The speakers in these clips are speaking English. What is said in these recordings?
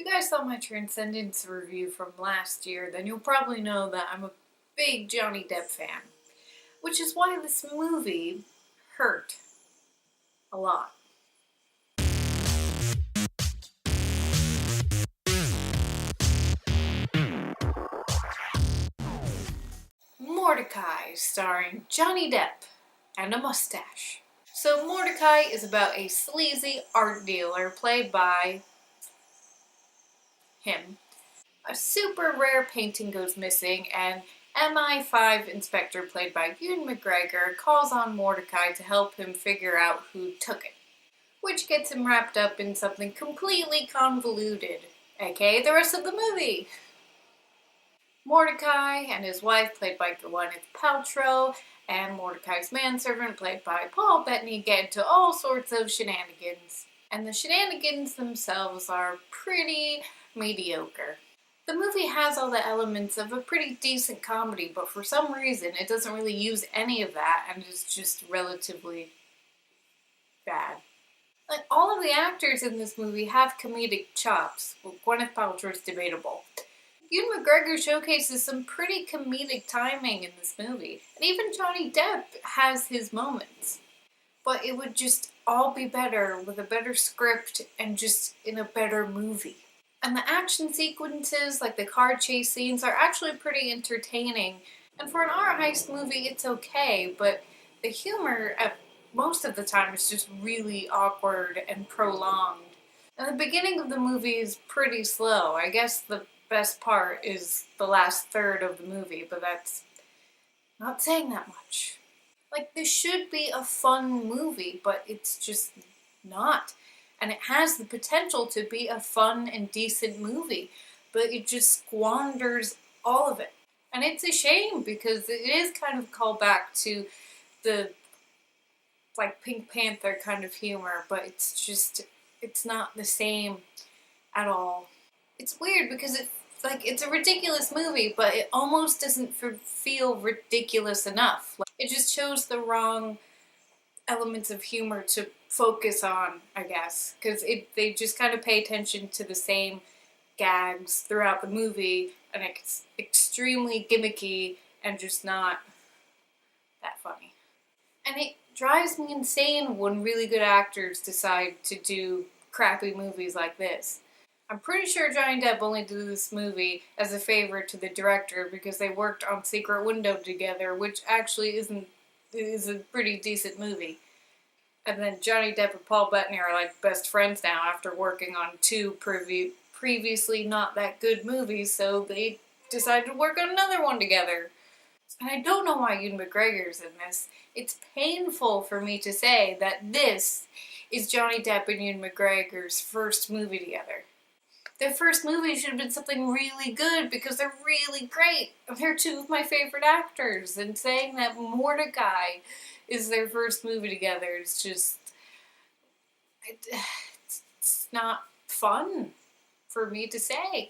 you guys saw my Transcendence review from last year, then you'll probably know that I'm a big Johnny Depp fan. Which is why this movie hurt a lot. Mortdecai, starring Johnny Depp and a mustache. So Mortdecai is about a sleazy art dealer played by him. A super rare painting goes missing and MI5 inspector played by Ewan McGregor calls on Mortdecai to help him figure out who took it, which gets him wrapped up in something completely convoluted, aka the rest of the movie. Mortdecai and his wife, played by Gwyneth Paltrow, and Mordecai's manservant, played by Paul Bettany, get into all sorts of shenanigans. And the shenanigans themselves are pretty mediocre. The movie has all the elements of a pretty decent comedy, but for some reason it doesn't really use any of that and is just relatively bad. Like, all of the actors in this movie have comedic chops. Well, Gwyneth Paltrow's debatable. Ewan McGregor showcases some pretty comedic timing in this movie, and even Johnny Depp has his moments. But it would just all be better with a better script and just in a better movie. And the action sequences, like the car chase scenes, are actually pretty entertaining. And for an art heist movie, it's okay, but the humor at most of the time is just really awkward and prolonged. And the beginning of the movie is pretty slow. I guess the best part is the last third of the movie, but that's not saying that much. Like, this should be a fun movie, but it's just not. And it has the potential to be a fun and decent movie, but it just squanders all of it. And it's a shame because it is kind of a callback to the like Pink Panther kind of humor, but it's not the same at all. It's weird because it's a ridiculous movie, but it almost doesn't feel ridiculous enough. Like, it just chose the wrong elements of humor to focus on, I guess, because they just kind of pay attention to the same gags throughout the movie, and it's extremely gimmicky and just not that funny. And it drives me insane when really good actors decide to do crappy movies like this. I'm pretty sure Johnny Depp only did this movie as a favor to the director because they worked on Secret Window together, which actually is a pretty decent movie. And then Johnny Depp and Paul Bettany are like best friends now after working on two previously not that good movies, so they decided to work on another one together. And I don't know why Ewan McGregor's in this. It's painful for me to say that this is Johnny Depp and Ewan McGregor's first movie together. Their first movie should have been something really good because they're really great. They're two of my favorite actors, and saying that Mortdecai is their first movie together is just... It's not fun for me to say.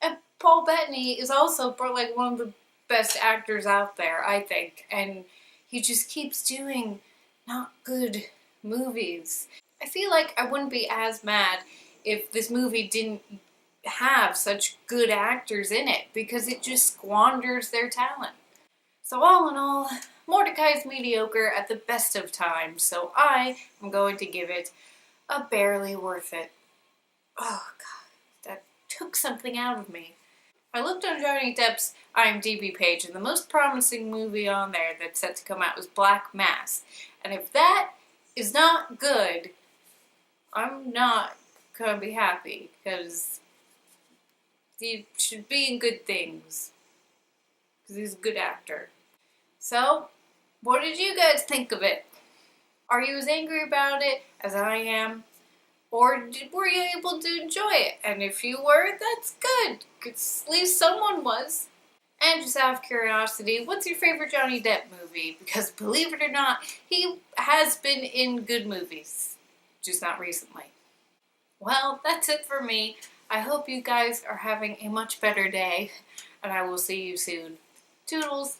And Paul Bettany is also like one of the best actors out there, I think, and he just keeps doing not good movies. I feel like I wouldn't be as mad if this movie didn't have such good actors in it, because it just squanders their talent. So all in all, Mortdecai is mediocre at the best of times, so I am going to give it a barely worth it. Oh god, that took something out of me. I looked on Johnny Depp's IMDb page, and the most promising movie on there that's set to come out was Black Mass. And if that is not good, I'm not gonna be happy, because he should be in good things, because he's a good actor. So, what did you guys think of it? Are you as angry about it as I am? Or were you able to enjoy it? And if you were, that's good, because at least someone was. And just out of curiosity, what's your favorite Johnny Depp movie? Because believe it or not, he has been in good movies, just not recently. Well, that's it for me. I hope you guys are having a much better day, and I will see you soon. Toodles!